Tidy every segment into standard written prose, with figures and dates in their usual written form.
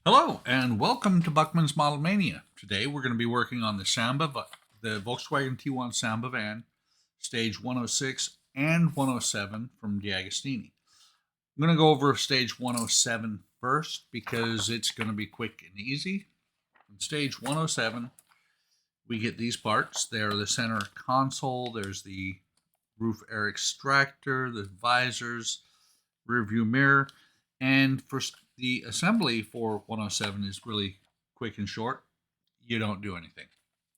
Hello and welcome to Buckman's Model Mania. Today we're going to be working on the Samba, the Volkswagen T1 Samba van, stage 106 and 107 from DeAgostini. I'm going to go over stage 107 first because it's going to be quick and easy. In stage 107, we get these parts. They're the center console, there's the roof air extractor, the visors, rear view mirror, and for the assembly for 107 is really quick and short. You don't do anything.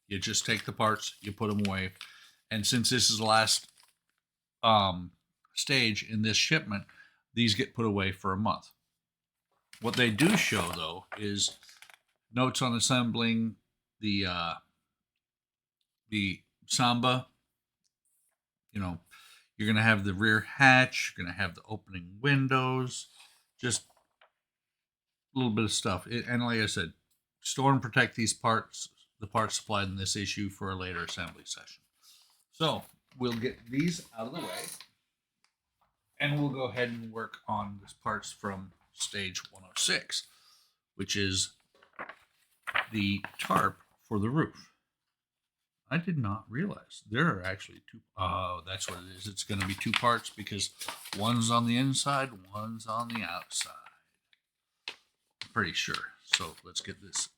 You just take the parts, you put them away. And since this is the last stage in this shipment, these get put away for a month. What they do show, though, is notes on assembling the Samba. You know, you're going to have the rear hatch, you're going to have the opening windows, just a little bit of stuff. And like I said, store and protect these parts, the parts supplied in this issue, for a later assembly session. So we'll get these out of the way and we'll go ahead and work on the parts from stage 106, which is the tarp for the roof. I did not realize there are actually two. Oh, that's what it is. It's going to be two parts because one's on the inside, one's on the outside. I'm pretty sure. So let's get this,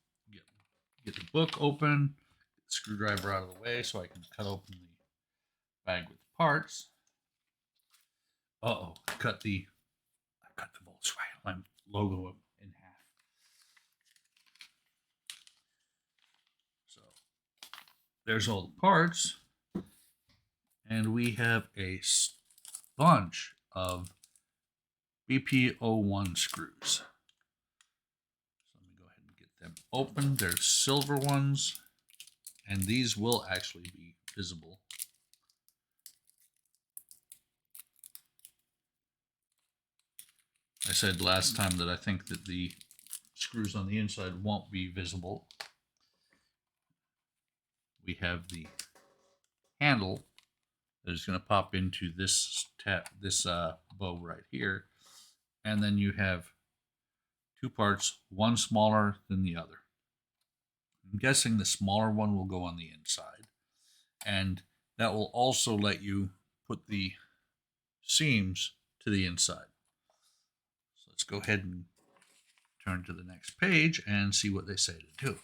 get the book open, get the screwdriver out of the way so I can cut open the bag with the parts. I cut the Volkswagen logo in half. So there's all the parts, and we have a bunch of BP01 screws. So let me go ahead and get them open. There's silver ones, and these will actually be visible. I said last time that I think that the screws on the inside won't be visible. We have the handle that is going to pop into this bow right here, and then you have two parts, one smaller than the other. I'm guessing the smaller one will go on the inside, and that will also let you put the seams to the inside. So let's go ahead and turn to the next page and see what they say to do.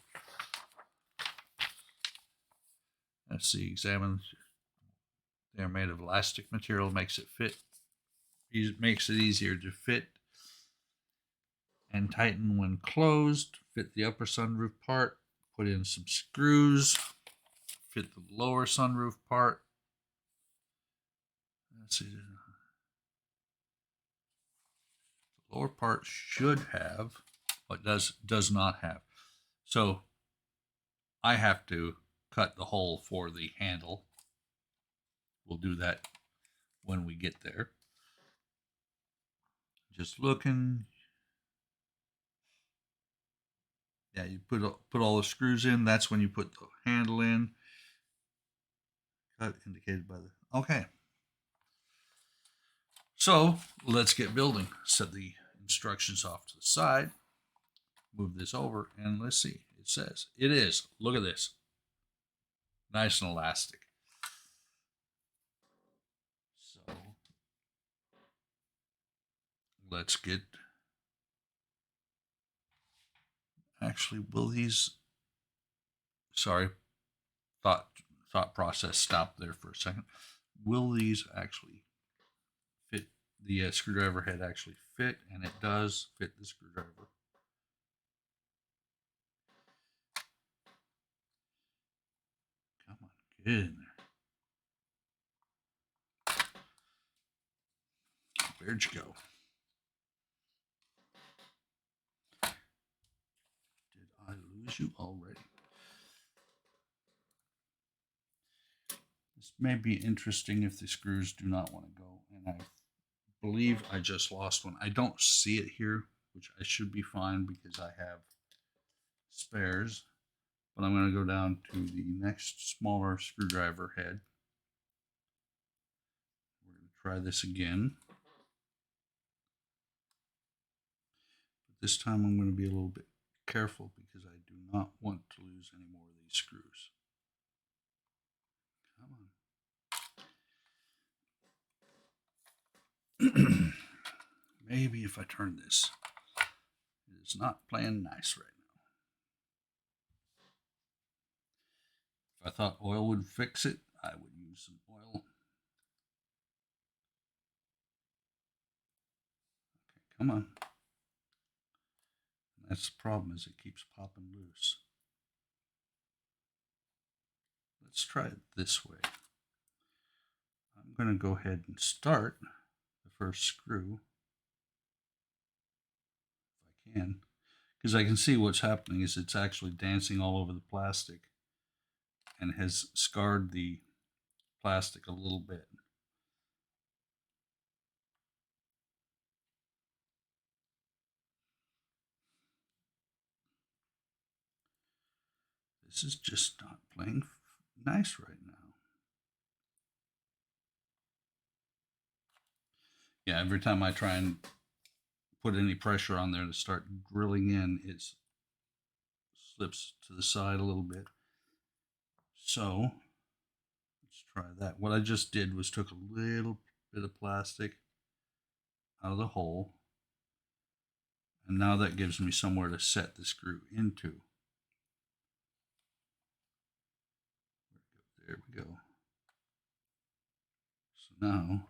Let's see, examine. They're made of elastic material, makes it fit. It makes it easier to fit and tighten when closed. Fit the upper sunroof part. Put in some screws. Fit the lower sunroof part. Let's see. The lower part should have, but does not have. So I have to cut the hole for the handle. We'll do that when we get there. Just looking. Yeah, you put all the screws in. That's when you put the handle in. Cut indicated by the. Okay. So let's get building. Set the instructions off to the side. Move this over and let's see. It says it is. Look at this. Nice and elastic. So let's get. Actually, will these? Sorry, thought process stopped there for a second. Will these actually fit? The screwdriver head actually fit, and it does fit the screwdriver. Come on, get in there. Where'd you go? Did I lose you already? This may be interesting if the screws do not want to go, and I believe I just lost one. I don't see it here, which I should be fine because I have spares, but I'm going to go down to the next smaller screwdriver head. We're going to try this again. But this time I'm going to be a little bit careful because I do not want to lose any more of these screws. Come on. Maybe if I turn this, it's not playing nice right now. If I thought oil would fix it, I would use some oil. Okay, come on. That's the problem, is it keeps popping loose. Let's try it this way. I'm going to go ahead and start the first screw, if I can, because I can see what's happening is it's actually dancing all over the plastic and has scarred the plastic a little bit. This is just not playing nice right now. Yeah, every time I try and put any pressure on there to start drilling in, it slips to the side a little bit. So let's try that. What I just did was took a little bit of plastic out of the hole, and now that gives me somewhere to set the screw into. There we go. So now,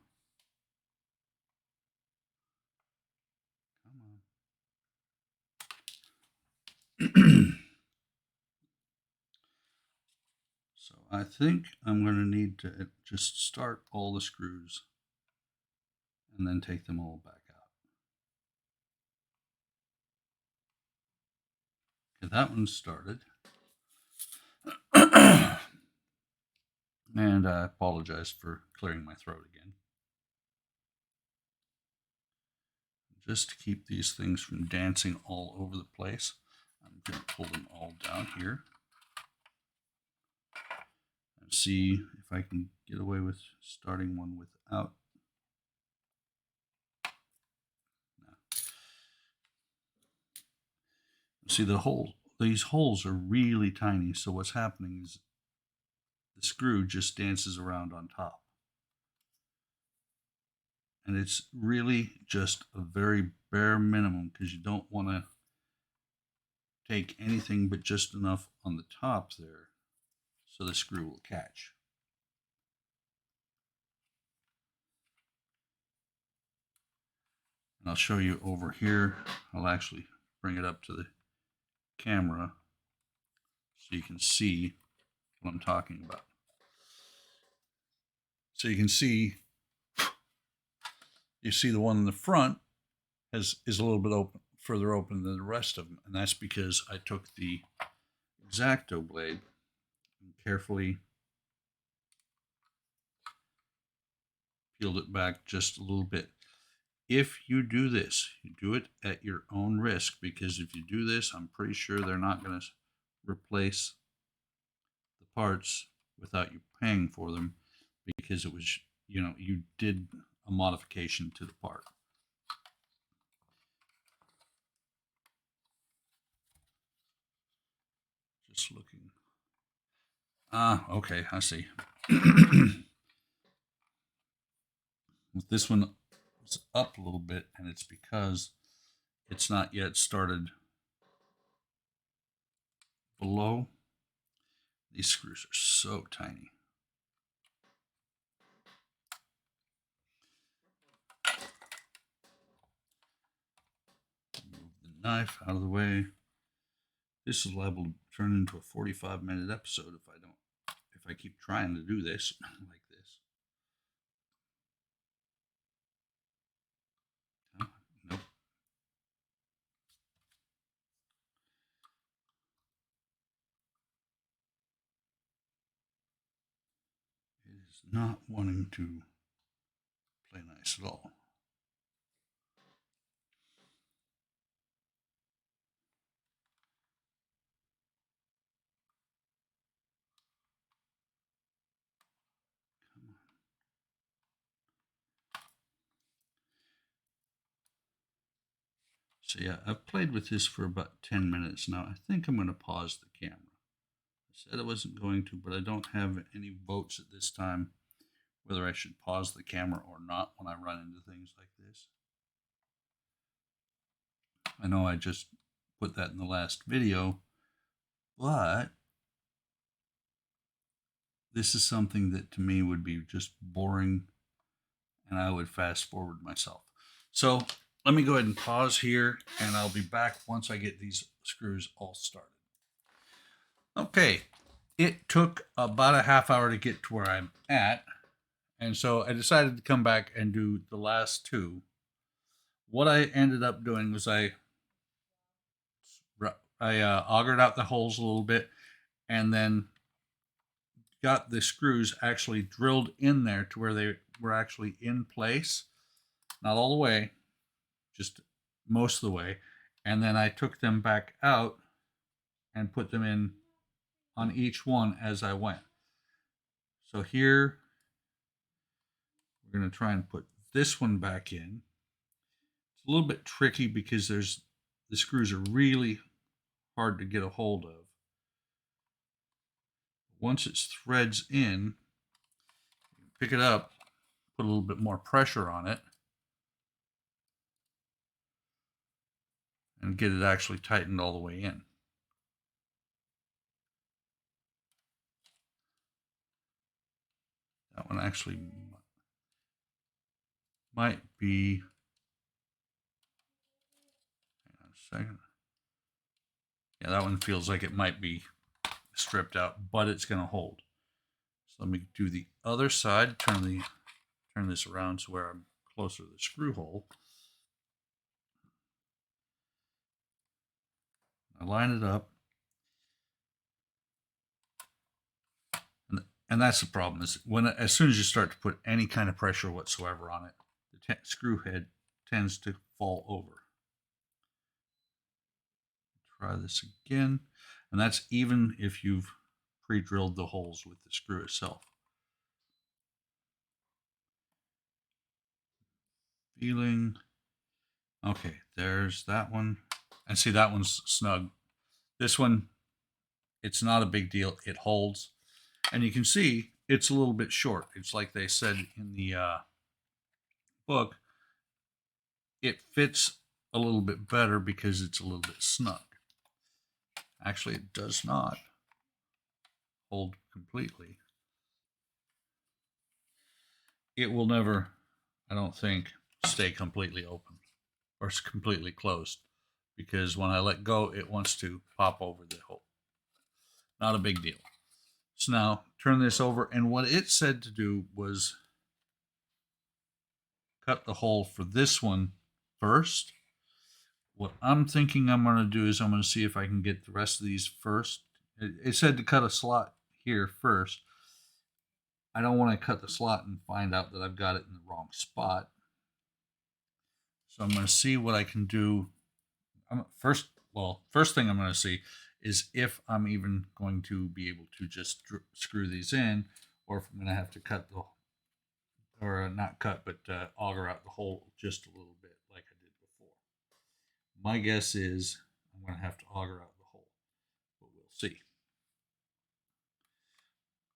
come on. So I think I'm going to need to just start all the screws and then take them all back out. Okay, that one started. And I apologize for clearing my throat again. Just to keep these things from dancing all over the place, I'm going to pull them all down here and see if I can get away with starting one without. No. See, these holes are really tiny, so what's happening is the screw just dances around on top. And it's really just a very bare minimum because you don't want to take anything but just enough on the top there so the screw will catch. And I'll show you over here. I'll actually bring it up to the camera so you can see what I'm talking about. So you can see, the one in the front is a little bit further open than the rest of them, and that's because I took the X-Acto blade and carefully peeled it back just a little bit. If you do this, you do it at your own risk, because if you do this, I'm pretty sure they're not going to replace the parts without you paying for them, because it was, you did a modification to the part. Just looking. Okay, I see. This one is up a little bit, and it's because it's not yet started below. These screws are so tiny. Move the knife out of the way. This is liable to turn into a 45-minute episode if I keep trying to do this like this. Nope. It is not wanting to play nice at all. So yeah, I've played with this for about 10 minutes now. I think I'm going to pause the camera. I said I wasn't going to, but I don't have any votes at this time whether I should pause the camera or not when I run into things like this. I know I just put that in the last video, but this is something that to me would be just boring and I would fast forward myself. So let me go ahead and pause here and I'll be back once I get these screws all started. Okay, it took about a half hour to get to where I'm at. And so I decided to come back and do the last two. What I ended up doing was I augered out the holes a little bit and then got the screws actually drilled in there to where they were actually in place. Not all the way, just most of the way. And then I took them back out and put them in on each one as I went. So here, we're going to try and put this one back in. It's a little bit tricky because the screws are really hard to get a hold of. Once it threads in, pick it up, put a little bit more pressure on it, and get it actually tightened all the way in. That one actually might be, hang on a second. Yeah, that one feels like it might be stripped out, but it's going to hold. So let me do the other side, turn this around to where I'm closer to the screw hole. I line it up. And that's the problem, is as soon as you start to put any kind of pressure whatsoever on it, the screw head tends to fall over. Try this again. And that's even if you've pre-drilled the holes with the screw itself. Feeling. Okay, there's that one. And see, that one's snug. This one, it's not a big deal. It holds. And you can see it's a little bit short. It's like they said in the book, it fits a little bit better because it's a little bit snug. Actually, it does not hold completely. It will never, I don't think, stay completely open or completely closed, because when I let go, it wants to pop over the hole. Not a big deal. So now turn this over, and what it said to do was cut the hole for this one first. What I'm thinking I'm going to do is I'm going to see if I can get the rest of these first. It said to cut a slot here first. I don't want to cut the slot and find out that I've got it in the wrong spot. So I'm going to see what I can do. First thing I'm going to see is if I'm even going to be able to just screw these in, or if I'm going to have to cut the, or not cut, but auger out the hole just a little bit like I did before. My guess is I'm going to have to auger out the hole, but we'll see.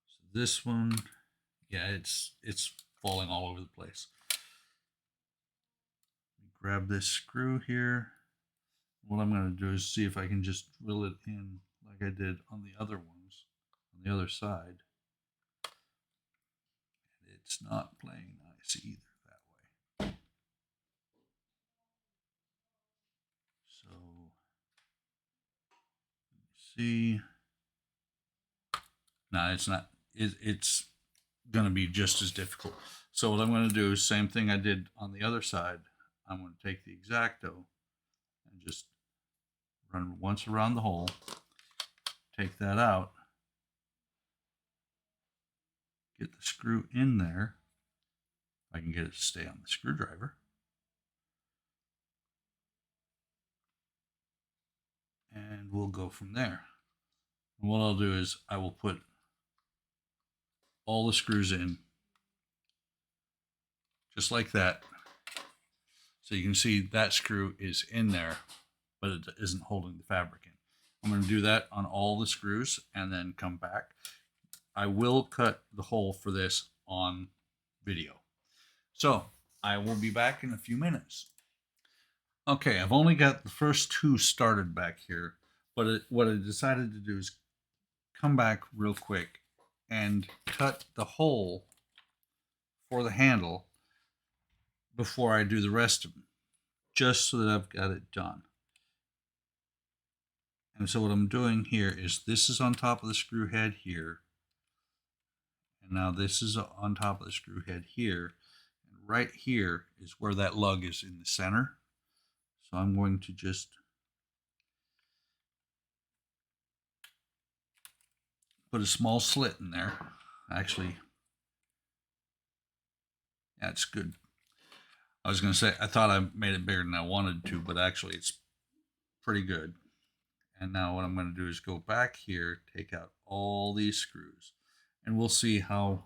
So this one, yeah, it's falling all over the place. Grab this screw here. What I'm going to do is see if I can just drill it in like I did on the other ones, on the other side. And it's not playing nice either that way. So, let me see. No, it's not. It's going to be just as difficult. So what I'm going to do is same thing I did on the other side. I'm going to take the X-Acto and just run once around the hole, take that out, get the screw in there. I can get it to stay on the screwdriver. And we'll go from there. And what I'll do is I will put all the screws in just like that. So you can see that screw is in there, but it isn't holding the fabric in. I'm going to do that on all the screws and then come back. I will cut the hole for this on video. So I will be back in a few minutes. Okay, I've only got the first two started back here, but what I decided to do is come back real quick and cut the hole for the handle before I do the rest of them, just so that I've got it done. And so what I'm doing here is this is on top of the screw head here, and now this is on top of the screw head here, and right here is where that lug is in the center. So I'm going to just put a small slit in there. Actually, that's good. I was going to say, I thought I made it bigger than I wanted to, but actually it's pretty good. And now what I'm going to do is go back here, take out all these screws, and we'll see how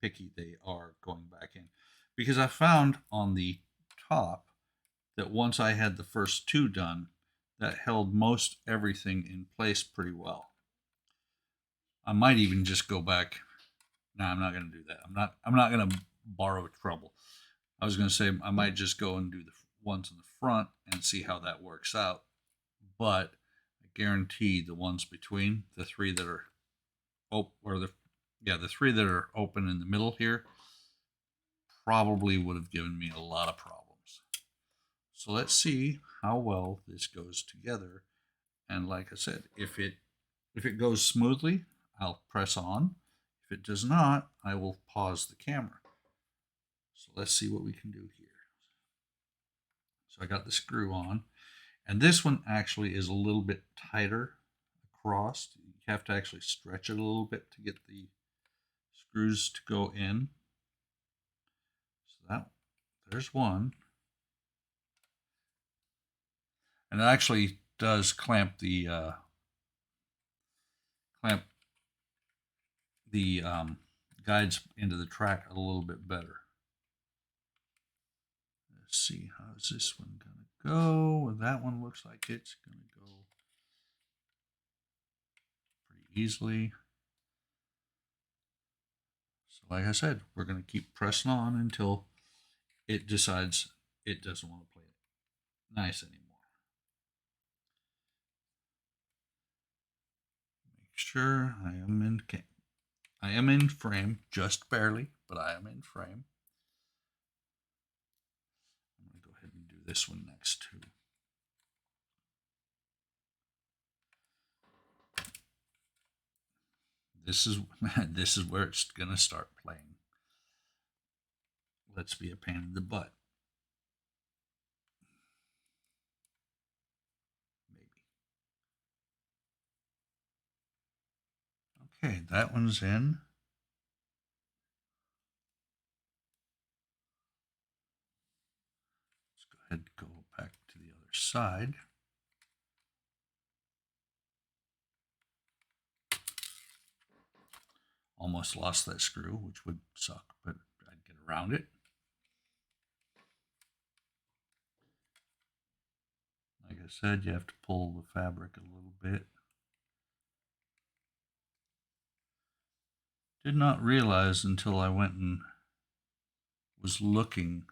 picky they are going back in. Because I found on the top that once I had the first two done, that held most everything in place pretty well. I might even just go back. No, I'm not going to do that. I'm not going to borrow trouble. I was going to say I might just go and do the ones in the front and see how that works out. But I guarantee the ones between the three that are the three that are open in the middle here probably would have given me a lot of problems. So let's see how well this goes together. And like I said, if it goes smoothly, I'll press on. If it does not, I will pause the camera. So let's see what we can do here. So I got the screw on, and this one actually is a little bit tighter across. You have to actually stretch it a little bit to get the screws to go in. So there's one. And it actually does clamp the guides into the track a little bit better. Let's see, how's this one going to go? Well, that one looks like it's going to go pretty easily. So like I said, we're going to keep pressing on until it decides it doesn't want to play it nice anymore. Make sure I am in frame, just barely, but I am in frame. I'm going to go ahead and do this one next too. This is where it's going to start playing. Let's be a pain in the butt. Maybe. Okay, that one's in. Let's go ahead and go back to the other side. Almost lost that screw, which would suck, but I'd get around it. Like I said, you have to pull the fabric a little bit. Did not realize until I went and was looking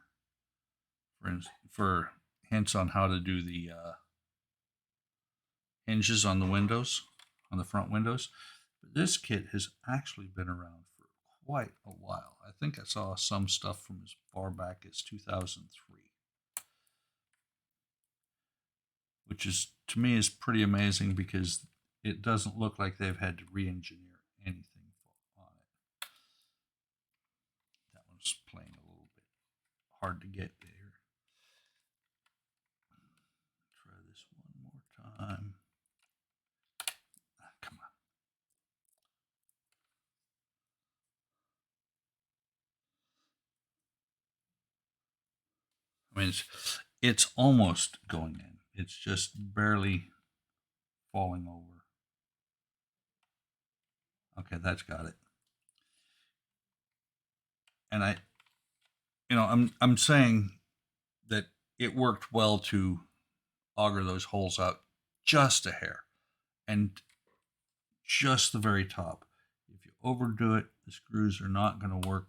for hints on how to do the hinges on the windows, on the front windows. But this kit has actually been around for quite a while. I think I saw some stuff from as far back as 2003. Which is, to me, is pretty amazing because it doesn't look like they've had to re-engineer anything on it. That one's playing a little bit hard to get there. Try this one more time. Come on. I mean, it's almost going in. It's just barely falling over. Okay, that's got it. And I'm saying that it worked well to auger those holes out just a hair, and just the very top. If you overdo it, the screws are not going to work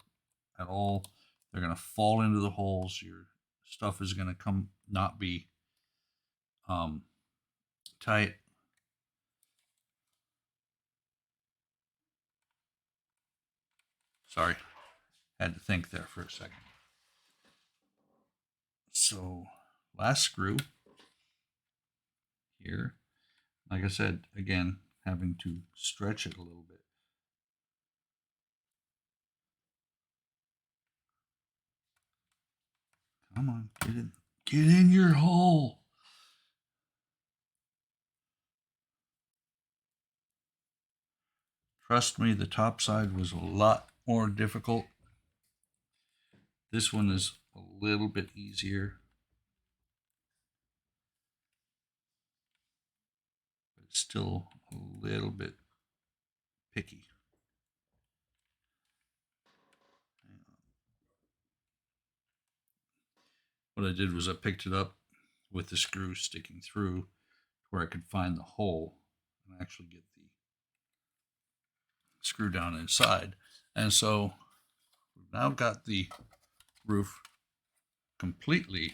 at all. They're going to fall into the holes. Your stuff is going to come not be tight. Sorry, had to think there for a second. So last screw here, like I said, again, having to stretch it a little bit. Come on, get in your hole. Trust me, the top side was a lot more difficult. This one is a little bit easier. But it's still a little bit picky. What I did was I picked it up with the screw sticking through where I could find the hole and actually get the screw down inside. And so we've now got the roof completely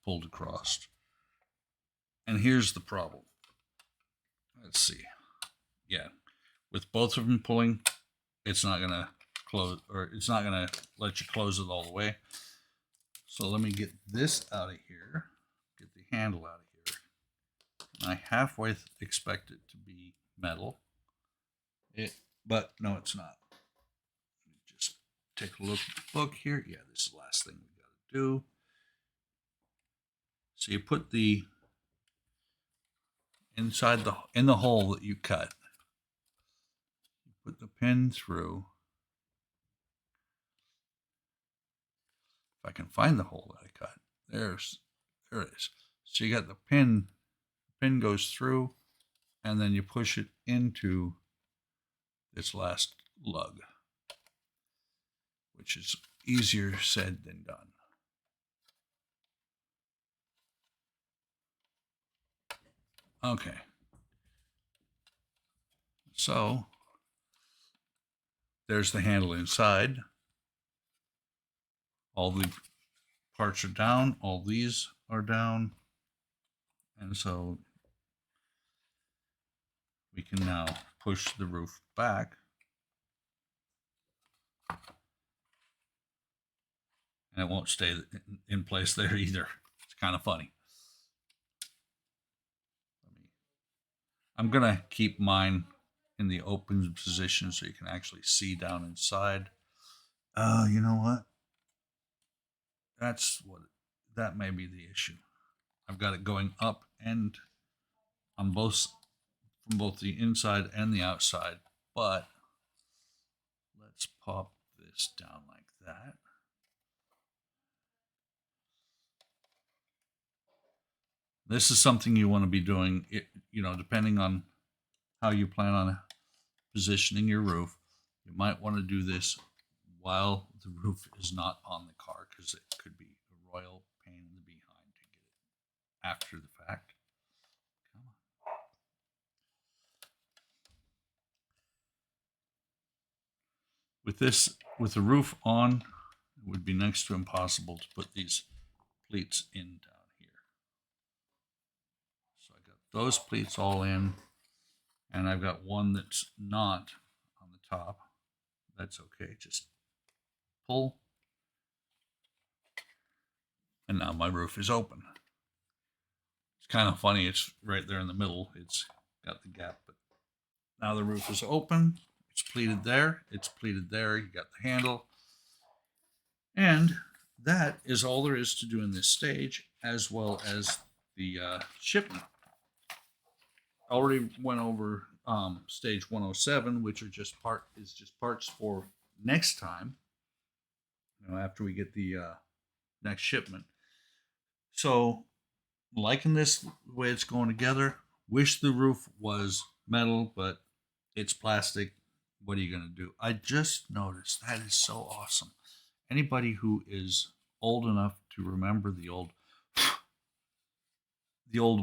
pulled across. And here's the problem. Let's see. Yeah, with both of them pulling, it's not gonna close, or it's not gonna let you close it all the way. So let me get this out of here, get the handle out of here. And I halfway expect it to be metal, but no, it's not. Let me just take a look at the book here. Yeah, this is the last thing we got to do. So you put the inside in the hole that you cut. You put the pin through. If I can find the hole that I cut, there it is. So you got the pin goes through, and then you push it into this last lug, which is easier said than done. Okay. So there's the handle inside. All the parts are down. All these are down. And so we can now push the roof back. And it won't stay in place there either. It's kind of funny. I'm going to keep mine in the open position so you can actually see down inside. You know what? That may be the issue. I've got it going up and on both, from both the inside and the outside, but let's pop this down like that. This is something you want to be doing, depending on how you plan on positioning your roof. You might want to do this while the roof is not on the car, because it could be a royal pain in the behind to get it after the fact. Come on. With the roof on, it would be next to impossible to put these pleats in down here. So I got those pleats all in, and I've got one that's not on the top. That's okay, just pull, and now my roof is open. It's kind of funny, it's right there in the middle, it's got the gap, but now the roof is open. It's pleated there, it's pleated there, you got the handle, and that is all there is to do in this stage, as well as the shipment. Already went over stage 107, which are just parts for next time, after we get the next shipment. So liking this the way it's going together. Wish the roof was metal, but it's plastic. what are you going to do? I just noticed that is so awesome. Anybody who is old enough to remember the old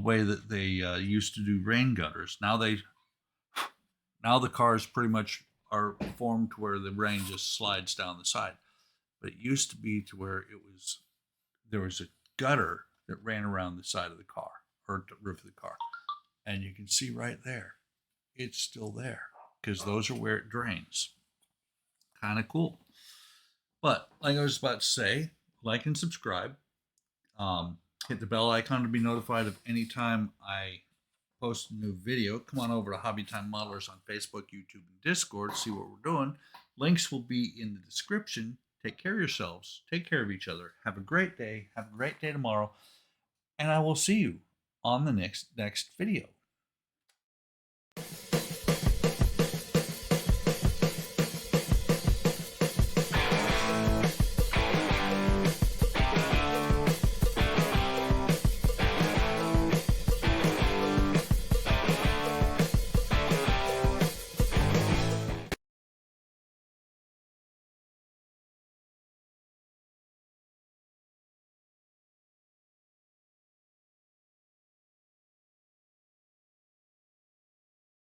way that they used to do rain gutters, now the cars pretty much are formed to where the rain just slides down the side. But it used to be to where there was a gutter that ran around the side of the car or the roof of the car, and you can see right there, it's still there because those are where it drains. Kind of cool. But like I was about to say, like and subscribe. Hit the bell icon to be notified of any time I post a new video. Come on over to Hobby Time Modelers on Facebook, YouTube, and Discord. See what we're doing. Links will be in the description. Take care of yourselves. Take care of each other. Have a great day. Have a great day tomorrow. And I will see you on the next video.